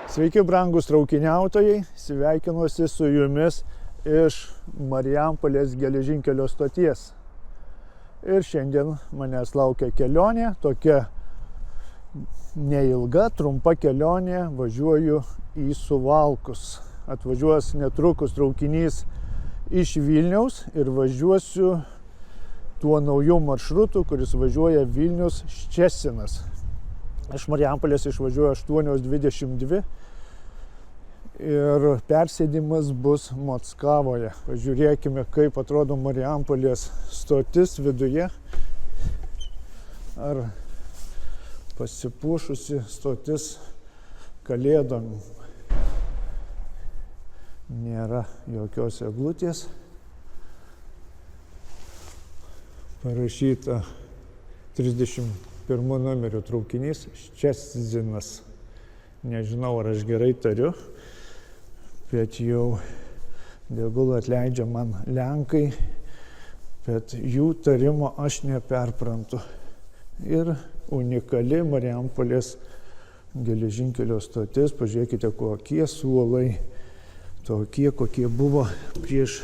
Sveiki, brangūs traukiniautojai, sveikinuosi su jumis iš Marijampolės geležinkelio stoties. Ir šiandien manęs laukia kelionė, tokia neilga, trumpa kelionė, važiuoju į Suvalkus. Atvažiuos netrukus traukinys iš Vilniaus ir važiuosiu tuo nauju maršrutu, kuris važiuoja Vilnius-Ščecinas. Iš Marijampolės išvažiuoja 8:22 ir persėdimas bus Mockavoje. Pažiūrėkime, kaip atrodo Marijampolės stotis viduje. Ar pasipuošusi stotis kalėdom. Nėra jokios eglutės. Parašyta 31 numerio traukinys Ščecinas. Nežinau, ar aš gerai tariu, bet jau degulą atleidžia man lenkai, bet jų tarimo aš neperprantu. Ir unikali Marijampolės geležinkelio stotis. Pažiūrėkite, kokie suolai, tokie, kokie buvo prieš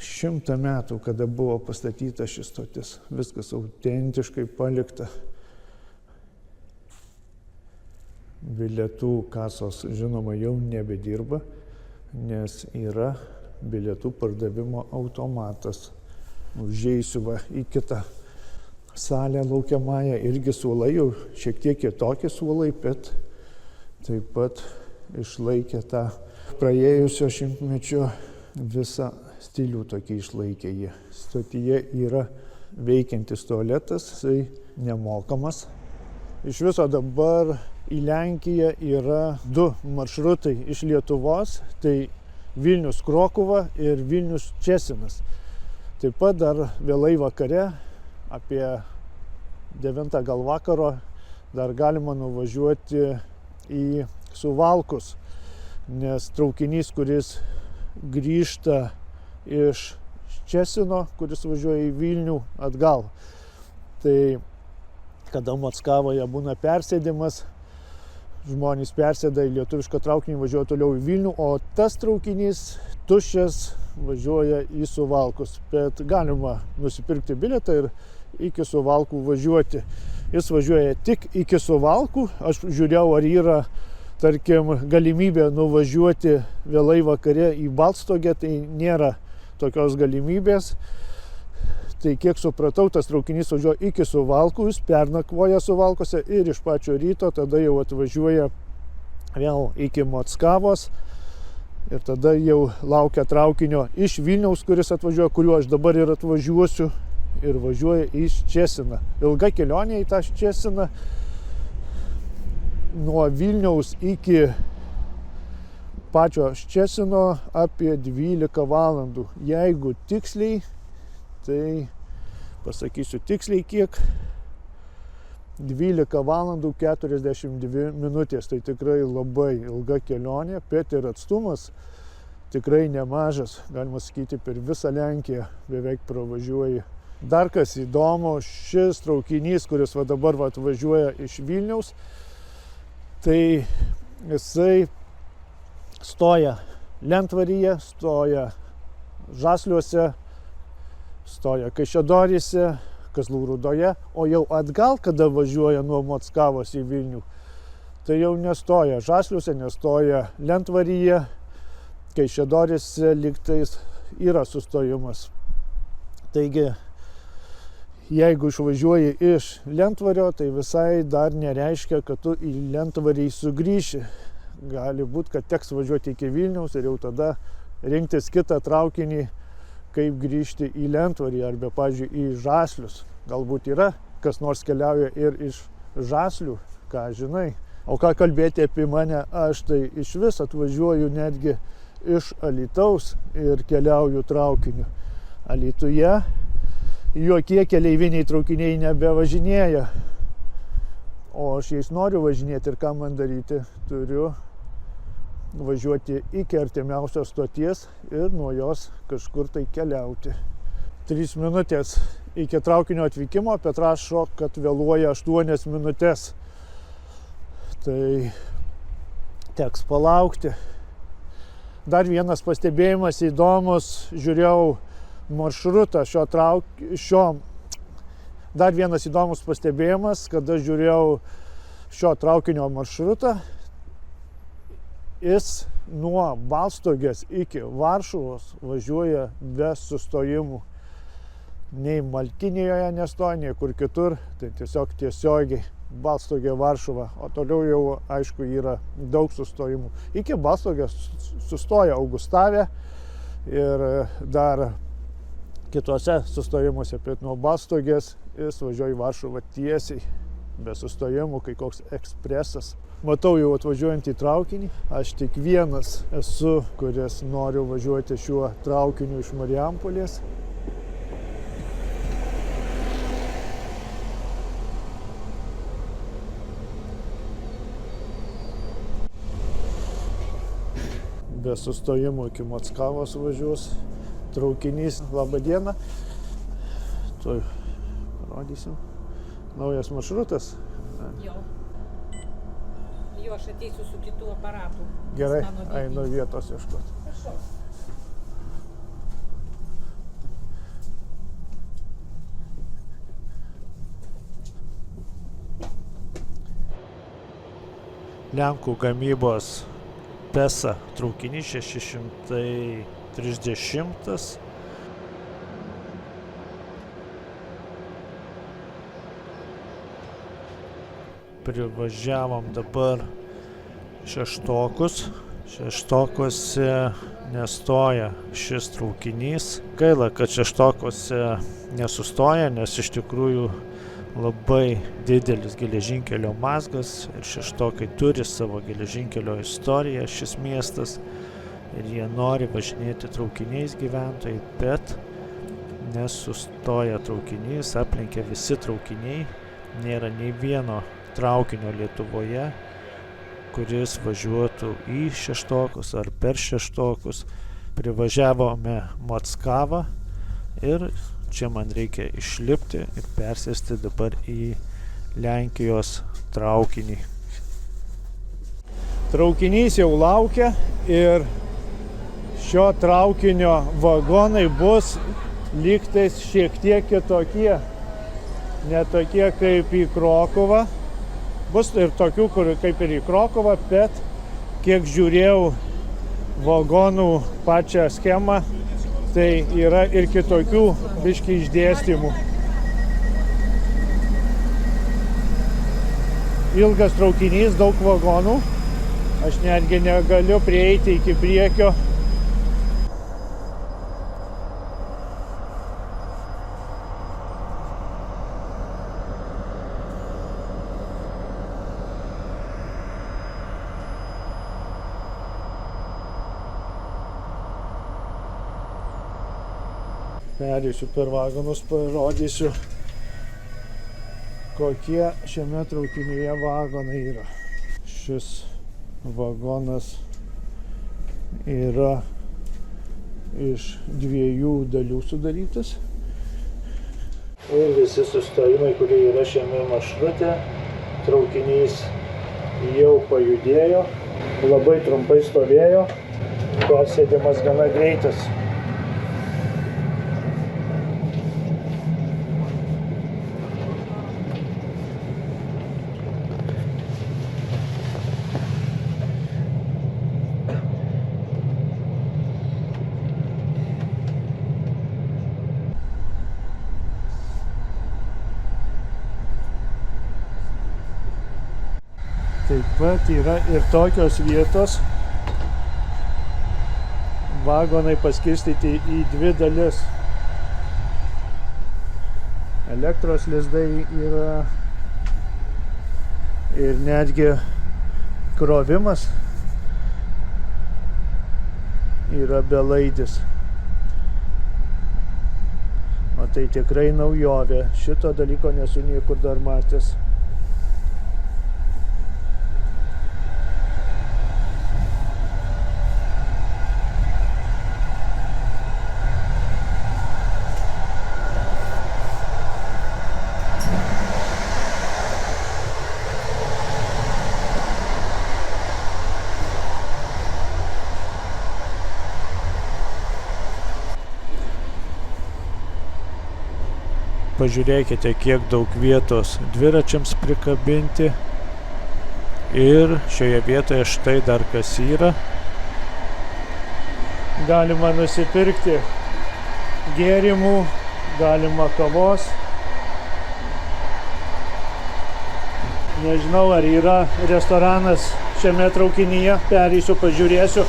100 metų, kada buvo pastatyta šis stotis. Viskas autentiškai palikta. Bilietų kasos, žinoma, jau nebedirba, nes yra bilietų pardavimo automatas. Užeisiu į kitą salę laukiamąją, irgi suolai jau šiek tiek kitokie suolai, bet taip pat išlaikė tą praėjusio šimtmečio visą stilių, tokį išlaikė jie. Stotyje yra veikiantis tualetas, jisai nemokamas. Iš viso dabar į Lenkiją yra 2 maršrutai iš Lietuvos, tai Vilnius-Krokuva ir Vilnius-Ščecinas. Taip pat dar vėlai vakare, apie 9 gal vakaro, dar galima nuvažiuoti į Suvalkus, nes traukinys, kuris grįžta iš Ščecino, kuris važiuoja į Vilnių atgal. Tai kada Mockavoje būna persėdimas, žmonės persėda į lietuvišką traukinį, važiuoja toliau į Vilnių, o tas traukinys tuščias važiuoja į Suvalkus. Bet galima nusipirkti bilietą ir iki Suvalkų važiuoti. Jis važiuoja tik iki Suvalkų. Aš žiūrėjau, ar yra, tarkim, galimybė nuvažiuoti vėlai vakare į Baltstogę, tai nėra tokios galimybės. Tai kiek supratau, tas traukinys važiuoja iki Suvalkų, jis pernakvoja Suvalkuose ir iš pačio ryto tada jau atvažiuoja vėl iki Mockavos ir tada jau laukia traukinio iš Vilniaus, kuris atvažiuoja, kuriuo aš dabar ir atvažiuosiu, ir važiuoja į Ščeciną. Ilga kelionė į tą Ščeciną. Nuo Vilniaus iki pačio Ščecino apie 12 valandų. Jeigu tiksliai, tai pasakysiu tiksliai kiek. 12 valandų 42 minutės. Tai tikrai labai ilga kelionė, bet ir atstumas tikrai nemažas. Galima sakyti, per visą Lenkiją beveik pravažiuoji. Dar kas įdomu, šis traukinys, kuris dabar atvažiuoja iš Vilniaus, tai jisai stoja Lentvaryje, stoja Žasliuose, stoja Kaišiadoryse, Kazlų Rūdoje, o jau atgal, kada važiuoja nuo Mockavos į Vilnių, tai jau nestoja Žasliuose, nestoja Lentvaryje, Kaišiadoryse lygtais yra sustojimas. Taigi, jeigu išvažiuoji iš Lentvario, tai visai dar nereiškia, kad tu į Lentvarį sugrįši. Gali būti, kad teks važiuoti iki Vilniaus ir jau tada rinktis kitą traukinį, kaip grįžti į Lentvarį arba, pavyzdžiui, į Žaslius. Galbūt yra, kas nors keliauja ir iš Žaslių, ką žinai. O ką kalbėti apie mane, aš tai iš vis atvažiuoju netgi iš Alytaus ir keliauju traukiniu. Alytuje jokie keleiviniai traukiniai nebevažinėja. O aš jais noriu važinėti ir ką man daryti, turiu važiuoti iki artimiausios stoties ir nuo jos kažkur tai keliauti. 3 minutės iki traukinio atvykimo, bet rašo, kad vėluoja 8 minutės. Tai Teks palaukti. Dar vienas pastebėjimas įdomus, žiūrėjau maršrutą Dar vienas įdomus pastebėjimas, kada žiūrėjau šio traukinio maršrutą, jis nuo Balstogės iki Varšuvos važiuoja be sustojimų. Nei Maltinijoje nestoja, nei kur kitur, tai tiesiog tiesiogiai Balstogė Varšuva, o toliau jau aišku yra daug sustojimų. Iki Balstogės sustoja Augustave ir dar kitose sustojimuose, bet nuo Balstogės jis važiuoja į Varšuvą tiesiai, be sustojimų, kai koks ekspresas. Matau jau atvažiuojant į traukinį, aš tik vienas esu, kuris noriu važiuoti šiuo traukiniu iš Marijampolės. Be sustojimų iki Mockavos važiuos traukinys. Labą dieną. Tuoj parodysim. Naujas maršrutas. Jo, aš ateisiu su kitų aparatų. Gerai, einu vietos ieškoti. Prašau. Lenkų gamybos Pesa traukinys 630. Privažiavom dabar Šeštokus. Šeštokuose nestoja šis traukinys. Gaila, kad Šeštokuose nesustoja, nes iš tikrųjų labai didelis geležinkelio mazgas ir Šeštokai turi savo geležinkelio istoriją, šis miestas, ir jie nori važinėti traukiniais gyventojai, bet nesustoja traukinys, aplenkia visi traukiniai, nėra nei vieno traukinio Lietuvoje, kuris važiuotų į Šeštokus ar per Šeštokus. Privažiavome Mockavą ir čia man reikia išlipti ir persėsti dabar į Lenkijos traukinį. Traukinys jau laukia ir šio traukinio vagonai bus lygtais šiek tiek kitokie, ne tokie kaip į Krokuvą. Bus ir tokių, kur kaip ir į Krokuvą, bet kiek žiūrėjau vagonų pačią schemą, tai yra ir kitokių biškį išdėstymų. Ilgas traukinys, daug vagonų. Aš netgi negaliu prieiti iki priekio. Perėsiu per vagonus, parodysiu, kokie šiame traukinyje vagonai yra. Šis vagonas yra iš 2 dalių sudarytas. Ir visi sustojimai, kurie yra šiame maršrute, traukinys jau pajudėjo, labai trumpai stovėjo, persėdimas gana greitas. Taip pat yra ir tokios vietos, vagonai paskirstyti į 2 dalis. Elektros lizdai yra ir netgi krovimas yra belaidis. O tai tikrai naujovė. Šito dalyko nesu niekur dar matęs. pažiūrėkite, kiek daug vietos dviračiams prikabinti. Ir šioje vietoje štai dar kas yra. Galima nusipirkti gėrimų, galima kavos. Nežinau, ar yra restoranas šiame traukinyje. Pereisiu, pažiūrėsiu.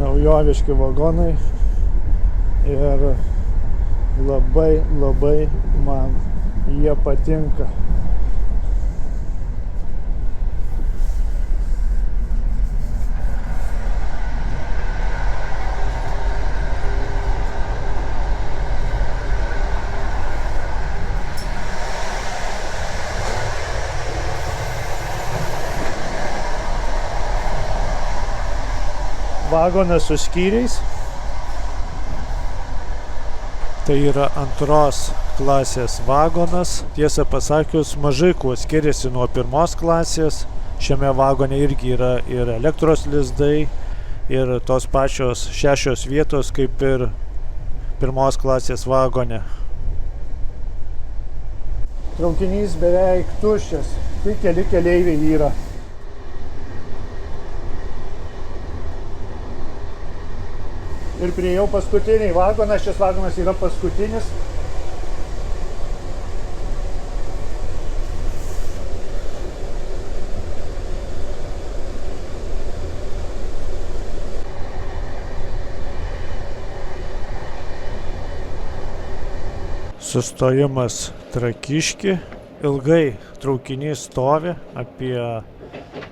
Naujoviški vagonai. Ir labai man jie patinka. Vagonas su skyriais. Tai yra antros klasės vagonas. Tiesą pasakius, mažai kuo skiriasi nuo pirmos klasės. Šiame vagone irgi yra ir elektros lizdai, ir tos pačios 6 vietos kaip ir pirmos klasės vagone. Traukinys beveik tuščias, tik keli keleiviai yra. Ir priėjau paskutinį vagoną, šis vagonas yra paskutinis. Sustojimas Trakišky. Ilgai traukinys stovi, apie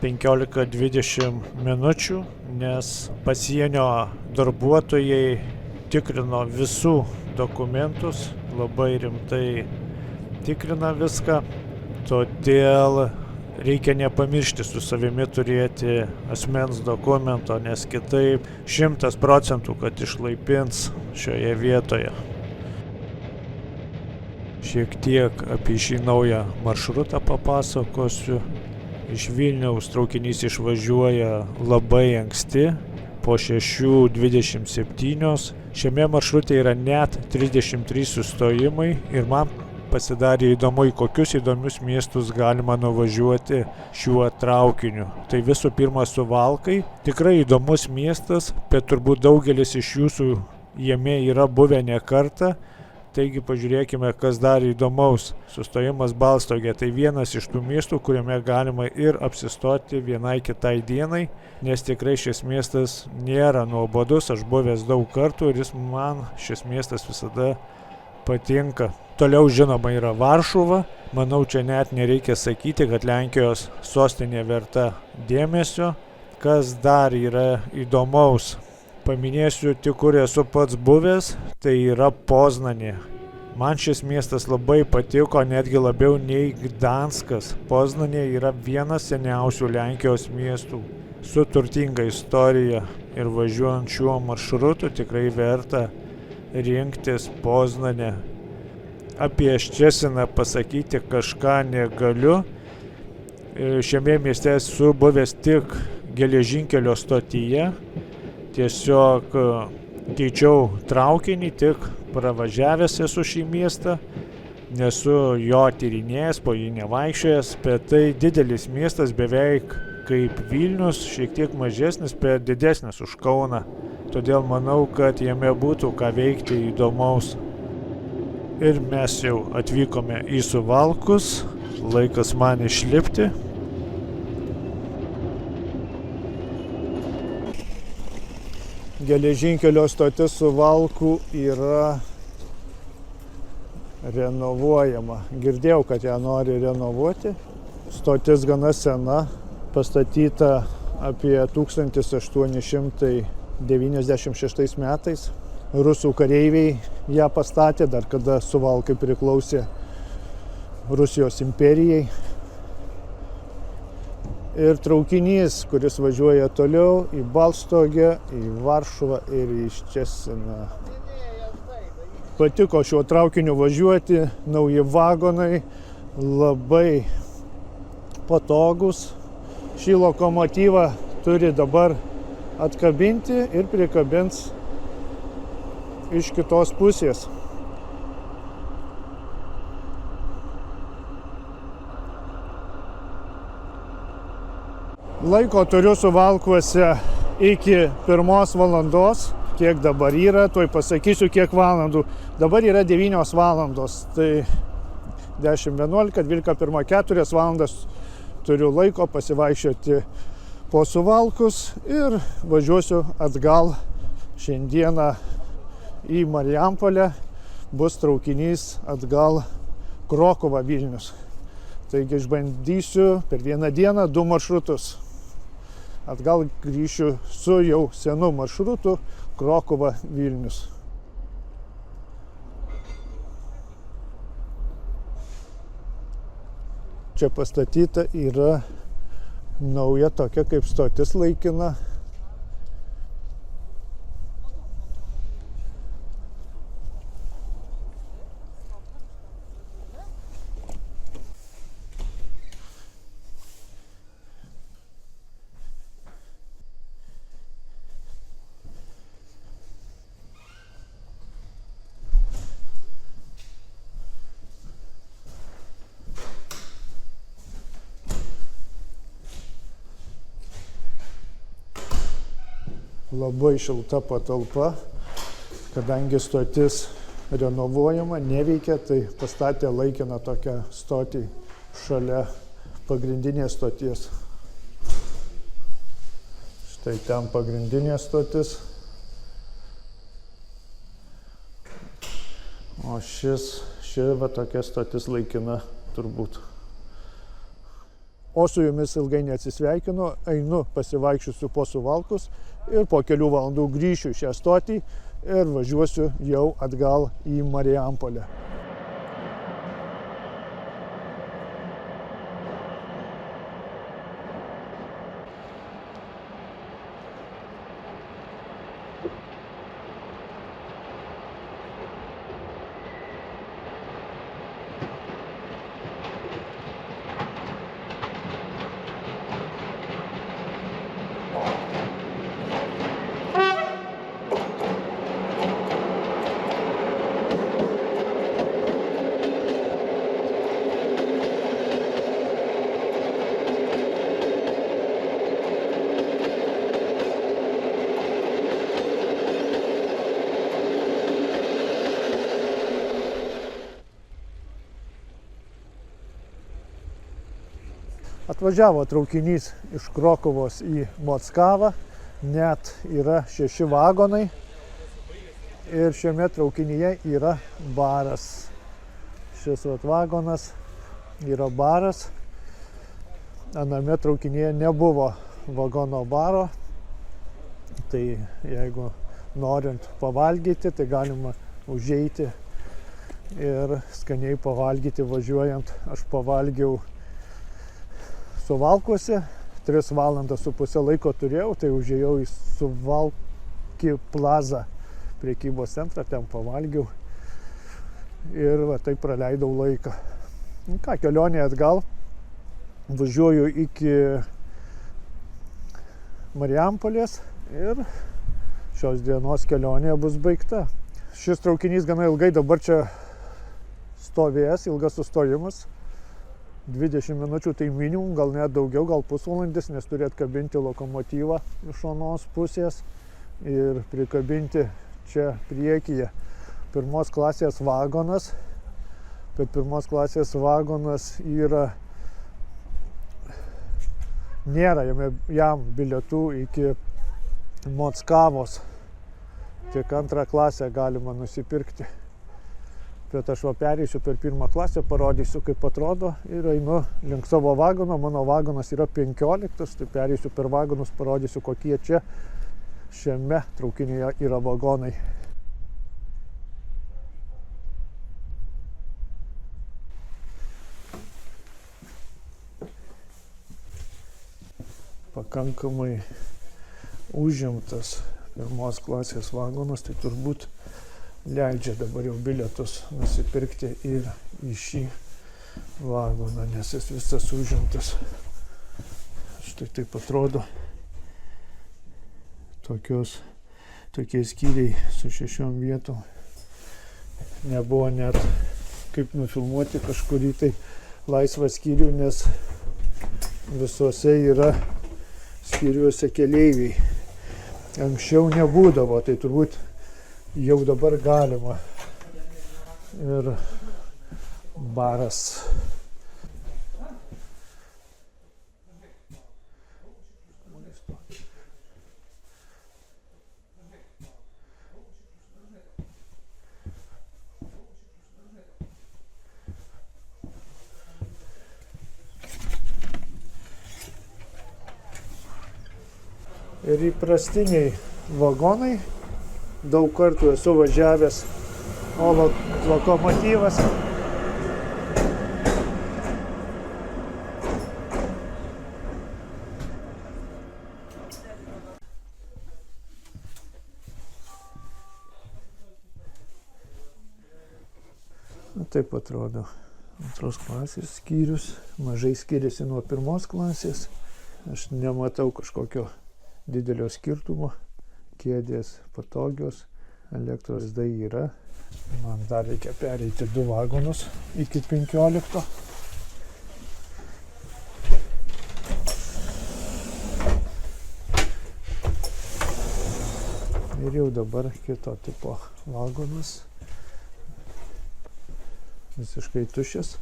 15-20 minučių, nes pasienio darbuotojai tikrino visų dokumentus, labai rimtai tikrina viską, todėl reikia nepamiršti su savimi turėti asmens dokumento, nes kitaip 100%, kad išlaipins šioje vietoje. Šiek tiek apie šį naują maršrutą papasakosiu. Iš Vilniaus traukinys išvažiuoja labai anksti, po 6:27. Šiame maršrute yra net 33 sustojimai ir man pasidarė įdomu, į kokius įdomius miestus galima nuvažiuoti šiuo traukiniu. Tai visų pirma Suvalkai. Tikrai įdomus miestas, bet turbūt daugelis iš jūsų jame yra buvę ne kartą. Taigi pažiūrėkime, kas dar įdomaus. Sustojimas Balstogė, tai vienas iš tų miestų, kuriame galima ir apsistoti vienai kitai dienai, nes tikrai šis miestas nėra nuobodus, aš buvęs daug kartų ir man šis miestas visada patinka. Toliau žinoma yra Varšuva, manau čia net nereikia sakyti, kad Lenkijos sostinė verta dėmesio. Kas dar yra įdomaus? Paminėsiu tik, kur esu pats buvęs, tai yra Poznanė. Man šis miestas labai patiko, netgi labiau nei Gdanskas. Poznanė yra vienas seniausių Lenkijos miestų su turtinga istorija ir važiuojant šiuo maršrutu tikrai verta rinktis Poznanę. Apie Ščeciną pasakyti kažką negaliu. Šiame mieste esu buvęs tik geležinkelio stotyje. Tiesiog keičiau traukinį, tik pravažiavęs esu šį miestą, nesu jo tyrinėjęs, po jį nevaikščiojęs, bet tai didelis miestas, beveik kaip Vilnius, šiek tiek mažesnis, bet didesnis už Kauną. Todėl manau, kad jame būtų ką veikti įdomaus. Ir mes jau atvykome į Suvalkus, laikas man išlipti. Geležinkelio stotis Suvalkų yra renovuojama. Girdėjau, kad ją nori renovuoti. Stotis gana sena, pastatyta apie 1896 metais. Rusų kareiviai ją pastatė, dar kada Suvalkai priklausė Rusijos imperijai. Ir traukinys, kuris važiuoja toliau į Balstogę, į Varšuvą ir į Ščeciną. Patiko šiuo traukiniu važiuoti, nauji vagonai, labai patogus. Šį lokomotyvą turi dabar atkabinti ir prikabins iš kitos pusės. Laiko turiu Suvalkuose iki 1 valandos. Kiek dabar yra, tuoj pasakysiu kiek valandų. Dabar yra 9 valandos, tai 10:11, 12:01, 4 valandas turiu laiko pasivaikščioti po Suvalkus ir važiuosiu atgal šiandieną į Marijampolę. Bus traukinys atgal Krokuva Vilnius. Taigi išbandysiu per vieną dieną 2 maršrutus. Atgal grįšiu su jau senu maršrutu Krokuva Vilnius. Čia pastatyta yra nauja tokia kaip stotis laikina. Labai šilta patalpa, kadangi stotis renovuojama, neveikia, tai pastatė laikiną tokią stotį šalia pagrindinės stoties. Štai ten pagrindinė stotis. O ši va tokia stotis laikina turbūt. O su jumis ilgai neatsisveikinu, einu pasivaikščiosiu po Suvalkus ir po kelių valandų grįšiu šią stotį ir važiuosiu jau atgal į Marijampolę. Atvažiavo traukinys iš Krokuvos į Mockavą, net yra 6 vagonai ir šiame traukinyje yra baras. Šis vagonas yra baras, aname traukinyje nebuvo vagono baro, tai jeigu norint pavalgyti, tai galima užeiti ir skaniai pavalgyti važiuojant. Aš pavalgiau Suvalkuose, 3,5 valandas laiko turėjau, tai užėjau į Suvalki Plaza prekybos centrą, ten pavalgiau ir va, taip praleidau laiką. Ką, kelionė atgal, važiuoju iki Marijampolės ir šios dienos kelionė bus baigta. Šis traukinys gana ilgai dabar čia stovės, ilgas sustojimas. 20 minučių tai minimum, gal net daugiau, gal pusvalandis, nes turi atkabinti lokomotyvą iš anos pusės ir prikabinti čia priekyje 1 klasės vagonas. Bet 1 klasės vagonas nėra jam bilietų iki Mockavos. Tik 2 klasę galima nusipirkti. Bet aš pereisiu per 1 klasę, parodysiu, kaip atrodo ir einu link savo vagono. Mano vagonas yra 15, tai pereisiu per vagonus, parodysiu, kokie čia šiame traukinyje yra vagonai. Pakankamai užimtas 1 klasės vagonas, tai turbūt leidžia dabar jau bilietus nusipirkti ir į šį vagoną, nes jis visas užimtas. Štai taip atrodo. Tokie skyriai su 6 vietom. Nebuvo net kaip nufilmuoti kažkurį tai laisvą skyrių, nes visuose yra skyriuose keleiviai. Anksčiau nebūdavo, tai turbūt jau dabar galima. Ir baras. Ir įprastiniai vagonai, daug kartų esu važiavęs, o lokomotyvas taip atrodo. Antros klasės skyrius mažai skiriasi nuo pirmos klasės. Aš nematau kažkokio didelio skirtumo. Kėdės patogios, elektros dai yra. Man dar reikia pereiti 2 vagonus iki 15. Ir jau dabar kito tipo vagonas. Visiškai tuščias.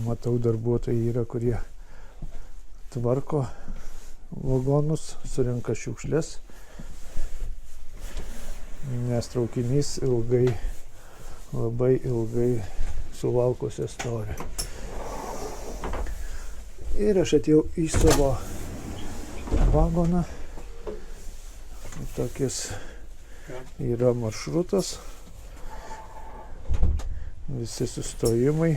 Matau, darbuotojai yra, kurie tvarko vagonus, surenka šiukšles, nes traukinys labai ilgai suvalkuose stovi. Ir aš atėjau į savo vagoną. Tokis yra maršrutas, visi sustojimai.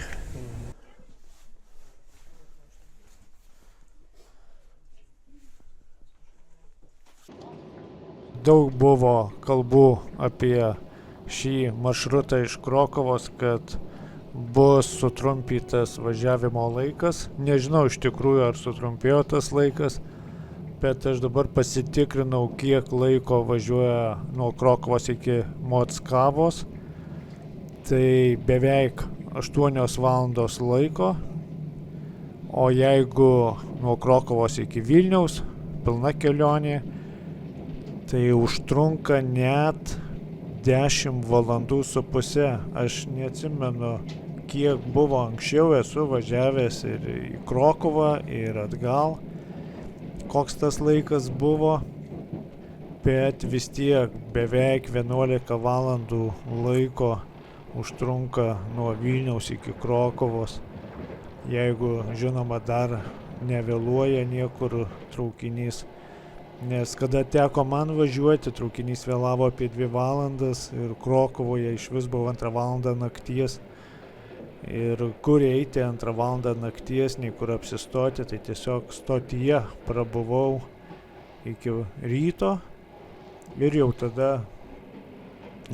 Daug buvo kalbų apie šį maršrutą iš Krokuvos, kad bus sutrumpytas važiavimo laikas. Nežinau iš tikrųjų, ar sutrumpėjo tas laikas, bet aš dabar pasitikrinau, kiek laiko važiuoja nuo Krokuvos iki Mockavos. Tai beveik 8 valandos laiko, o jeigu nuo Krokuvos iki Vilniaus, pilna kelionė, tai užtrunka net 10,5 valandų. Aš neatsimenu, kiek buvo anksčiau, esu važiavęs ir į Krokuvą, ir atgal, koks tas laikas buvo, bet vis tiek beveik 11 valandų laiko užtrunka nuo Vilniaus iki Krokuvos, jeigu, žinoma, dar nevėluoja niekur traukinys. Nes kada teko man važiuoti, traukinys vėlavo apie 2 valandas ir Krokuvoje iš vis buvo 2 valandą nakties. Ir kur eiti 2 valandą nakties, nei kur apsistoti, tai tiesiog stotyje prabuvau iki ryto ir jau tada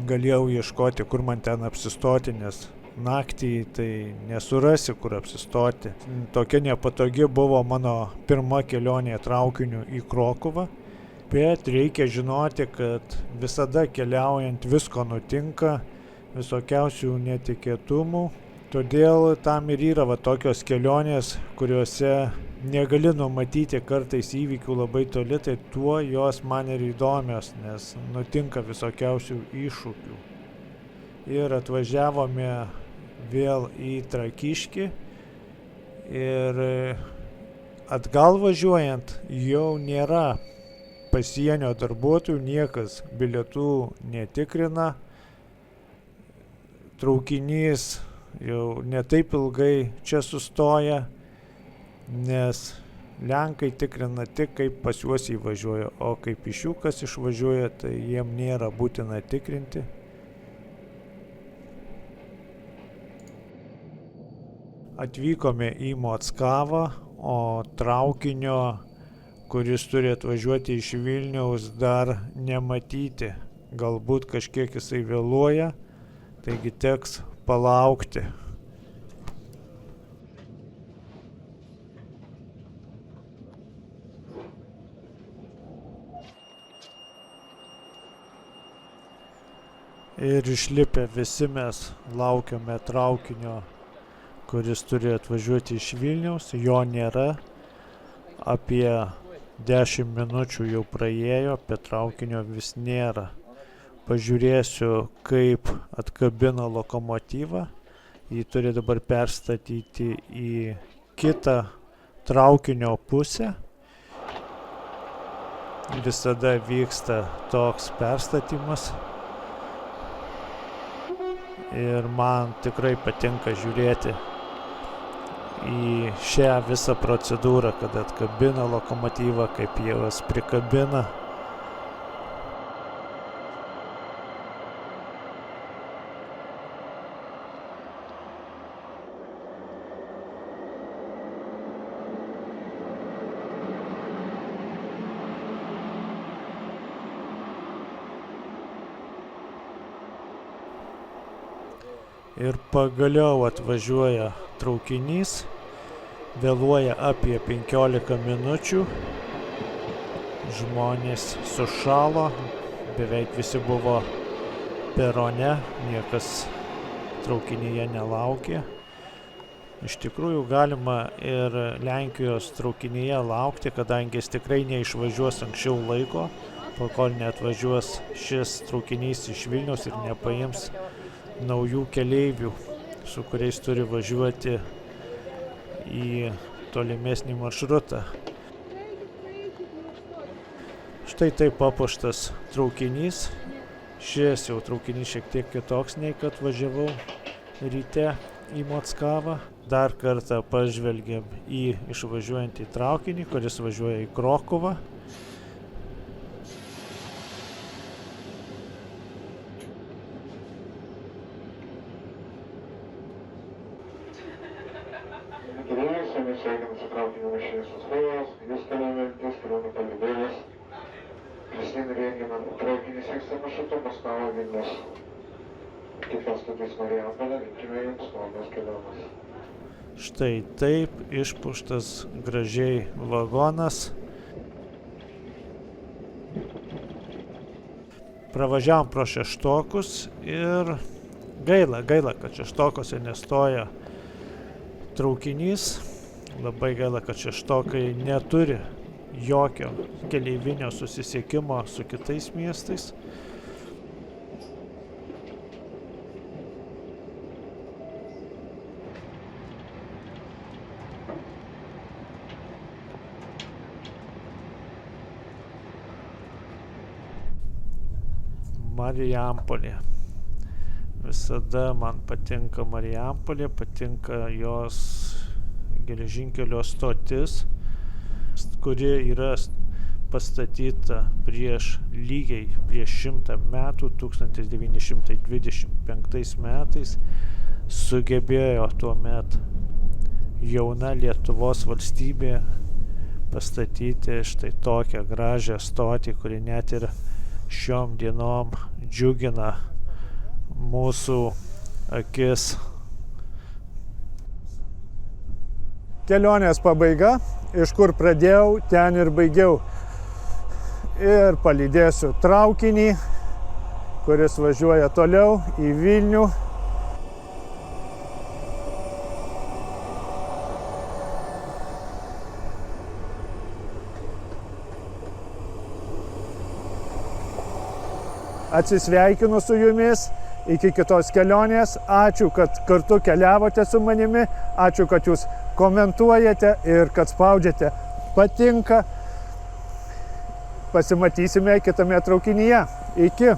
galėjau ieškoti, kur man ten apsistoti, nes naktį tai nesurasi, kur apsistoti. Tokia nepatogi buvo mano pirma kelionė traukiniu į Krokuvą, bet reikia žinoti, kad visada keliaujant visko nutinka, visokiausių netikėtumų. Todėl tam ir yra tokios kelionės, kuriuose negali numatyti kartais įvykių labai toli, tai tuo jos man ir įdomios, nes nutinka visokiausių iššūkių. Ir atvažiavome vėl į Trakiškį ir atgal važiuojant jau nėra pasienio darbuotojų, niekas bilietų netikrina, traukinys jau netaip ilgai čia sustoja, nes Lenkai tikrina tik, kaip pas juos įvažiuoja, o kaip iš jų kas išvažiuoja, tai jiem nėra būtina tikrinti. Atvykome į Mockavą, o traukinio, kuris turi atvažiuoti iš Vilniaus, dar nematyti. galbūt kažkiek jisai vėluoja, taigi teks palaukti. Ir išlipę visi mes laukiame traukinio, kuris turi atvažiuoti iš Vilniaus. Jo nėra. Apie 10 minučių jau praėjo, bet traukinio vis nėra. Pažiūrėsiu, kaip atkabino lokomotyvą. Jį turi dabar perstatyti į kitą traukinio pusę. Visada vyksta toks perstatymas. Ir man tikrai patinka žiūrėti į šią visą procedūrą, kad atkabina lokomotyvą, kaip juos prikabina. Ir pagaliau atvažiuoja traukinys, vėluoja apie 15 minučių, žmonės sušalo, beveik visi buvo perone, niekas traukinyje nelaukė. Iš tikrųjų galima ir Lenkijos traukinyje laukti, kadangi jis tikrai neišvažiuos anksčiau laiko, kol neatvažiuos šis traukinys iš Vilniaus ir nepaims naujų keleivių, su kuriais turi važiuoti į tolimesnį maršrutą. Štai taip papuoštas traukinys. Šis jau traukinys šiek tiek kitoks nei kad važiavau ryte į Mockavą. Dar kartą pažvelgėm į išvažiuojantį traukinį, kuris važiuoja į Krokuvą. Sveikinam su traukinio mašinos atstovas, jūs keliaujantys kelionių palydėjas. Kristina Rėgina, traukinys vyksta maršrutu Moskva Vilnius. Kitos stotis Marijampolė, linkime jums saugios kelionės. Štai taip išpuštas gražiai vagonas. Pravažiavom pro Šeštokus ir gaila, kad Šeštokose nestoja traukinys. Labai gaila, kad Šeštokai neturi jokio keleivinio susisiekimo su kitais miestais. Marijampolė. Visada man patinka Marijampolė, patinka jos geležinkelio stotis, kuri yra pastatyta lygiai prieš 100 metų, 1925 metais. Sugebėjo tuomet jauna Lietuvos valstybė pastatyti štai tokią gražią stotį, kuri net ir šiom dienom džiugina mūsų akis. Kelionės pabaiga, iš kur pradėjau, ten ir baigiau. Ir palydėsiu traukinį, kuris važiuoja toliau į Vilnių. Atsisveikinu su jumis. Iki kitos kelionės. Ačiū, kad kartu keliavote su manimi. Ačiū, kad jūs komentuojate ir kad spaudžiate patinka. Pasimatysime kitame traukinyje. Iki.